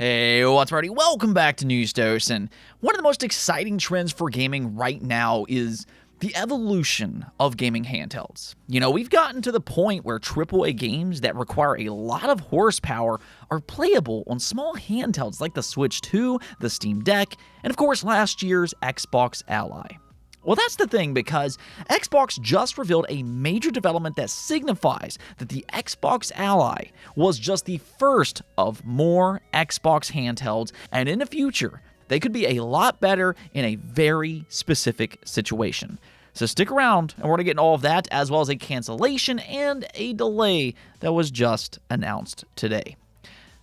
Hey, what's up, everybody? Welcome back to News Dose, and one of the most exciting trends for gaming right now is the evolution of gaming handhelds. You know, we've gotten to the point where AAA games that require a lot of horsepower are playable on small handhelds like the Switch 2, the Steam Deck, and of course last year's Xbox Ally. Well, that's the thing, because Xbox just revealed a major development that signifies that the Xbox Ally was just the first of more Xbox handhelds, and in the future, they could be a lot better in a very specific situation. So stick around, and we're going to get into all of that, as well as a cancellation and a delay that was just announced today.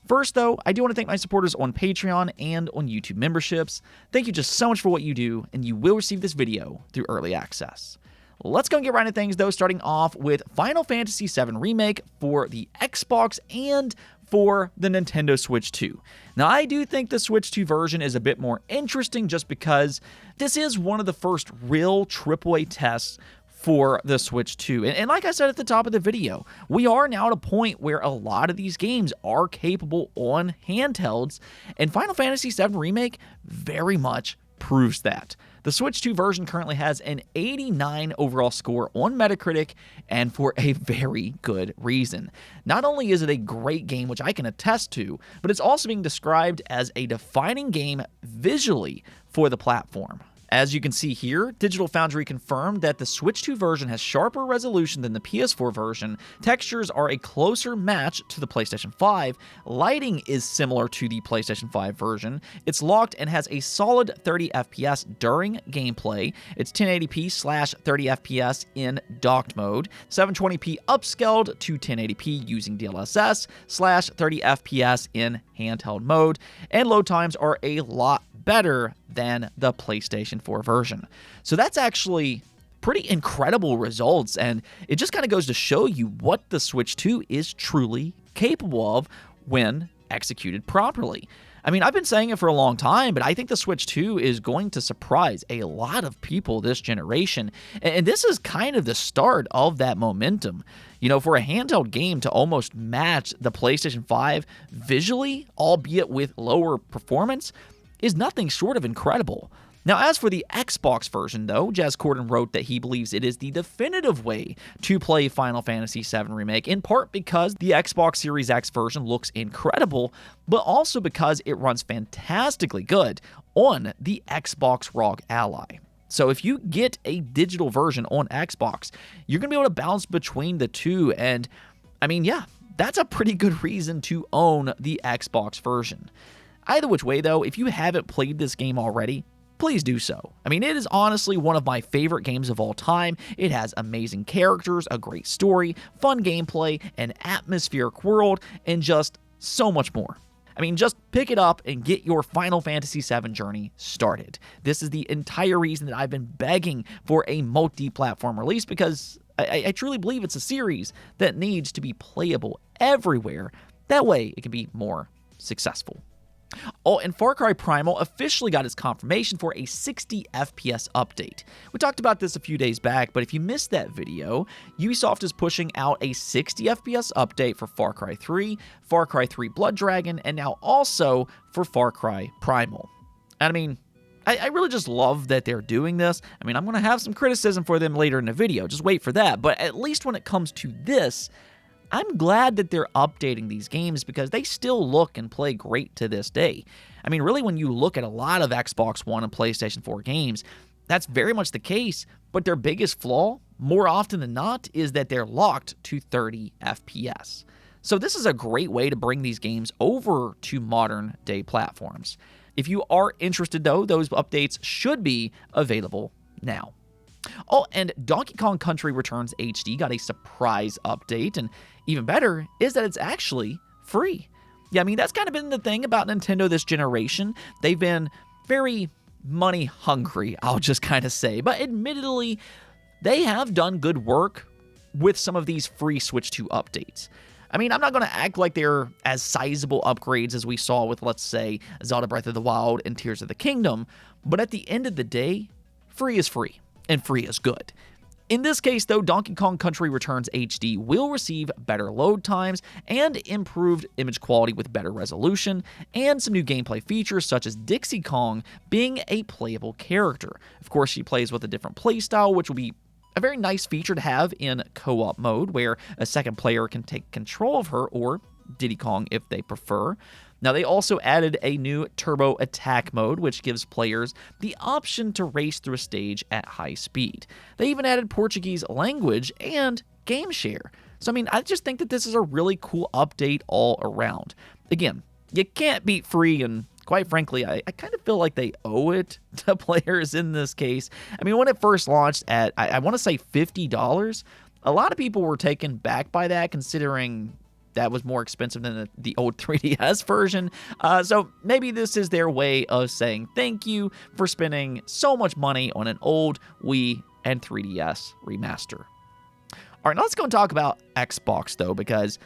First, though, I do want to thank my supporters on Patreon and on YouTube memberships. Thank you just so much for what you do, and you will receive this video through early access. Let's go and get right into things, though, starting off with Final Fantasy VII Remake for the Xbox and for the Nintendo Switch 2. Now, I do think the Switch 2 version is a bit more interesting just because this is one of the first real AAA tests for the Switch 2. And like I said at the top of the video, we are now at a point where a lot of these games are capable on handhelds, and Final Fantasy VII Remake very much proves that. The Switch 2 version currently has an 89 overall score on Metacritic, and for a very good reason. Not only is it a great game, which I can attest to, but it's also being described as a defining game visually for the platform. As you can see here, Digital Foundry confirmed that the Switch 2 version has sharper resolution than the PS4 version, textures are a closer match to the PlayStation 5, lighting is similar to the PlayStation 5 version, it's locked and has a solid 30 FPS during gameplay, it's 1080p/30 FPS in docked mode, 720p upscaled to 1080p using DLSS/30 FPS in handheld mode, and load times are a lot better than the PlayStation 4 version. So that's actually pretty incredible results, and it just kind of goes to show you what the Switch 2 is truly capable of when executed properly. I mean, I've been saying it for a long time, but I think the Switch 2 is going to surprise a lot of people this generation, and this is kind of the start of that momentum. You know, for a handheld game to almost match the PlayStation 5 visually, albeit with lower performance, is nothing short of incredible. Now, as for the Xbox version, though, Jez Corden wrote that he believes it is the definitive way to play Final Fantasy VII Remake, in part because the Xbox Series X version looks incredible, but also because it runs fantastically good on the Xbox ROG Ally. So if you get a digital version on Xbox, you're going to be able to bounce between the two, and I mean, yeah, that's a pretty good reason to own the Xbox version. Either which way, though, if you haven't played this game already, please do so. I mean, it is honestly one of my favorite games of all time. It has amazing characters, a great story, fun gameplay, an atmospheric world, and just so much more. I mean, just pick it up and get your Final Fantasy VII journey started. This is the entire reason that I've been begging for a multi-platform release, because I truly believe it's a series that needs to be playable everywhere. That way, it can be more successful. Oh, and Far Cry Primal officially got its confirmation for a 60 FPS update. We talked about this a few days back, but if you missed that video, Ubisoft is pushing out a 60 FPS update for Far Cry 3, Far Cry 3 Blood Dragon, and now also for Far Cry Primal. And I mean, I really just love that they're doing this. I mean, I'm going to have some criticism for them later in the video, just wait for that, but at least when it comes to this, I'm glad that they're updating these games because they still look and play great to this day. I mean, really, when you look at a lot of Xbox One and PlayStation 4 games, that's very much the case, but their biggest flaw, more often than not, is that they're locked to 30 FPS. So this is a great way to bring these games over to modern-day platforms. If you are interested, though, those updates should be available now. Oh, and Donkey Kong Country Returns HD got a surprise update, and even better is that it's actually free. Yeah, I mean, that's kind of been the thing about Nintendo this generation. They've been very money hungry, I'll just kind of say, but admittedly, they have done good work with some of these free Switch 2 updates. I mean, I'm not going to act like they're as sizable upgrades as we saw with, let's say, Zelda Breath of the Wild and Tears of the Kingdom, but at the end of the day, free is free, and free is good. In this case, though, Donkey Kong Country Returns HD will receive better load times and improved image quality with better resolution, and some new gameplay features such as Dixie Kong being a playable character. Of course, she plays with a different playstyle, which will be a very nice feature to have in co-op mode, where a second player can take control of her, or Diddy Kong if they prefer. Now, they also added a new turbo attack mode, which gives players the option to race through a stage at high speed. They even added Portuguese language and game share. So, I mean, I just think that this is a really cool update all around. Again, you can't beat free, and quite frankly, I kind of feel like they owe it to players in this case. I mean, when it first launched at, I want to say $50, a lot of people were taken back by that, considering that was more expensive than the old 3DS version. So maybe this is their way of saying thank you for spending so much money on an old Wii and 3DS remaster. All right, now let's go and talk about Xbox, though, because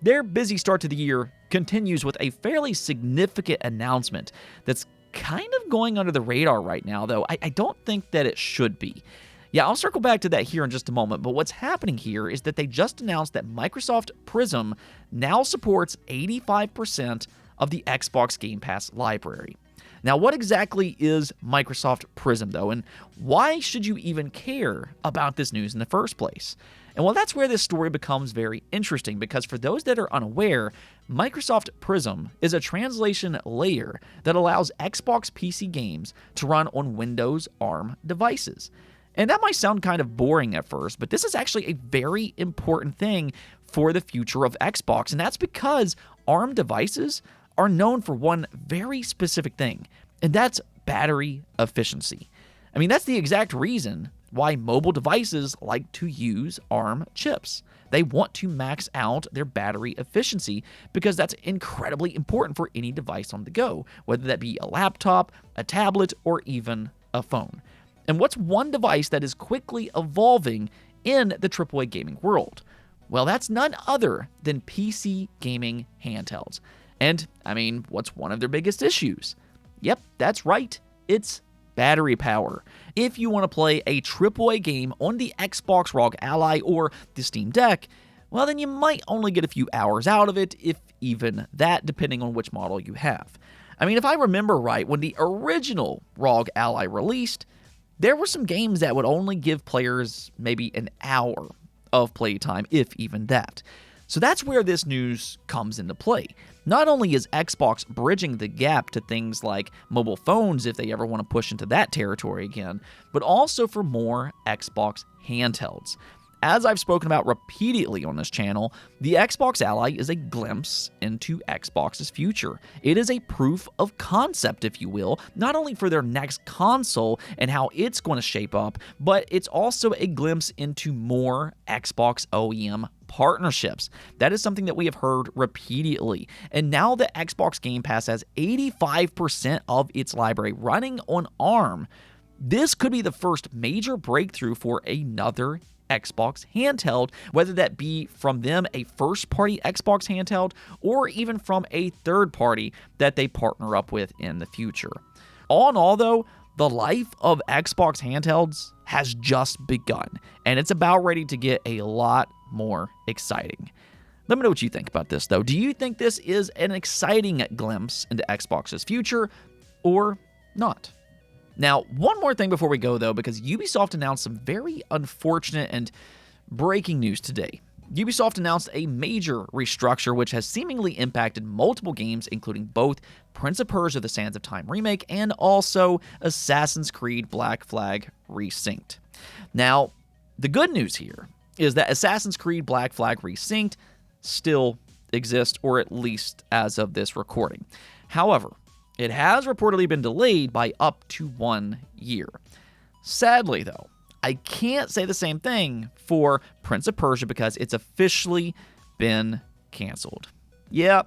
their busy start to the year continues with a fairly significant announcement that's kind of going under the radar right now, though I don't think that it should be. Yeah, I'll circle back to that here in just a moment, but what's happening here is that they just announced that Microsoft Prism now supports 85% of the Xbox Game Pass library. Now, what exactly is Microsoft Prism, though, and why should you even care about this news in the first place? And well, that's where this story becomes very interesting, because for those that are unaware, Microsoft Prism is a translation layer that allows Xbox PC games to run on Windows ARM devices. And that might sound kind of boring at first, but this is actually a very important thing for the future of Xbox, and that's because ARM devices are known for one very specific thing, and that's battery efficiency. I mean, that's the exact reason why mobile devices like to use ARM chips. They want to max out their battery efficiency because that's incredibly important for any device on the go, whether that be a laptop, a tablet, or even a phone. And what's one device that is quickly evolving in the AAA gaming world? Well, that's none other than PC gaming handhelds. And, I mean, what's one of their biggest issues? Yep, that's right, it's battery power. If you want to play a AAA game on the Xbox ROG Ally or the Steam Deck, well, then you might only get a few hours out of it, if even that, depending on which model you have. I mean, if I remember right, when the original ROG Ally released, there were some games that would only give players maybe an hour of playtime, if even that. So that's where this news comes into play. Not only is Xbox bridging the gap to things like mobile phones if they ever want to push into that territory again, but also for more Xbox handhelds. As I've spoken about repeatedly on this channel, the Xbox Ally is a glimpse into Xbox's future. It is a proof of concept, if you will, not only for their next console and how it's going to shape up, but it's also a glimpse into more Xbox OEM partnerships. That is something that we have heard repeatedly. And now that Xbox Game Pass has 85% of its library running on ARM, this could be the first major breakthrough for another Xbox handheld, whether that be from them, a first-party Xbox handheld, or even from a third-party that they partner up with in the future. All in all, though, the life of Xbox handhelds has just begun, and it's about ready to get a lot more exciting. Let me know what you think about this, though. Do you think this is an exciting glimpse into Xbox's future, or not? Now, one more thing before we go, though, because Ubisoft announced some very unfortunate and breaking news today. Ubisoft announced a major restructure which has seemingly impacted multiple games, including both Prince of Persia: The Sands of Time Remake and also Assassin's Creed Black Flag Resynced. Now, the good news here is that Assassin's Creed Black Flag Resynced still exists, or at least as of this recording. However, it has reportedly been delayed by up to 1 year. Sadly, though, I can't say the same thing for Prince of Persia because it's officially been canceled. Yep,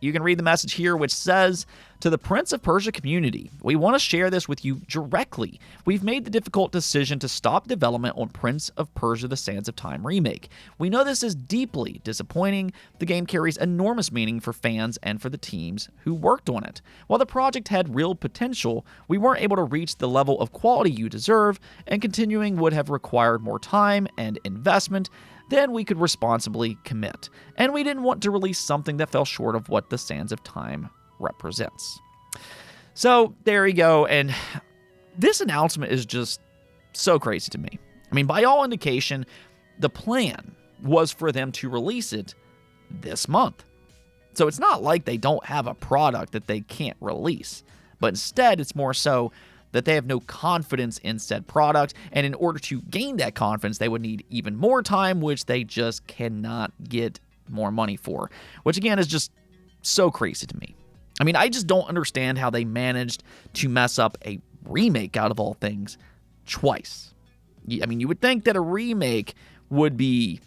You can read the message here, which says, "To the Prince of Persia community, we want to share this with you directly. We've made the difficult decision to stop development on Prince of Persia: The Sands of Time Remake. We know this is deeply disappointing. The game carries enormous meaning for fans and for the teams who worked on it. While the project had real potential, we weren't able to reach the level of quality you deserve, and continuing would have required more time and investment than we could responsibly commit. And we didn't want to release something that fell short of what the Sands of Time represents." So there you go. And this announcement is just so crazy to me. I mean, by all indication, the plan was for them to release it this month. So it's not like they don't have a product that they can't release, but instead it's more so that they have no confidence in said product, and in order to gain that confidence, they would need even more time, which they just cannot get more money for, which again is just so crazy to me. I mean, I just don't understand how they managed to mess up a remake, out of all things, twice. I mean, you would think that a remake would be,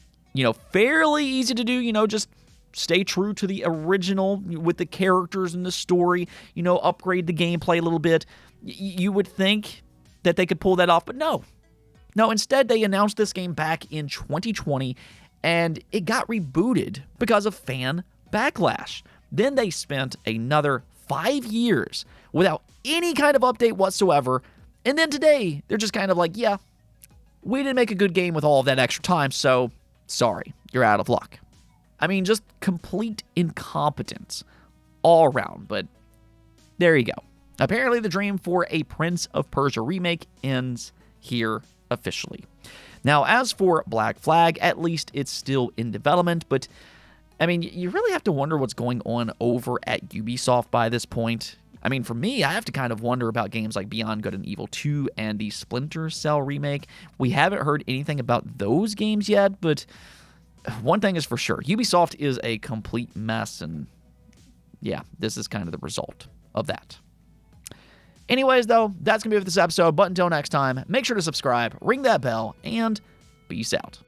fairly easy to do, just stay true to the original with the characters and the story, upgrade the gameplay a little bit. You would think that they could pull that off, but no. No, instead they announced this game back in 2020, and it got rebooted because of fan backlash. Then they spent another 5 years without any kind of update whatsoever, and then today they're just kind of like, yeah, we didn't make a good game with all of that extra time, so sorry, you're out of luck. I mean, just complete incompetence all around, but there you go. Apparently, the dream for a Prince of Persia remake ends here officially. Now, as for Black Flag, at least it's still in development, but I mean, you really have to wonder what's going on over at Ubisoft by this point. I mean, for me, I have to kind of wonder about games like Beyond Good and Evil 2 and the Splinter Cell remake. We haven't heard anything about those games yet, but one thing is for sure, Ubisoft is a complete mess, and yeah, this is kind of the result of that. Anyways, though, that's going to be it for this episode, but until next time, make sure to subscribe, ring that bell, and peace out.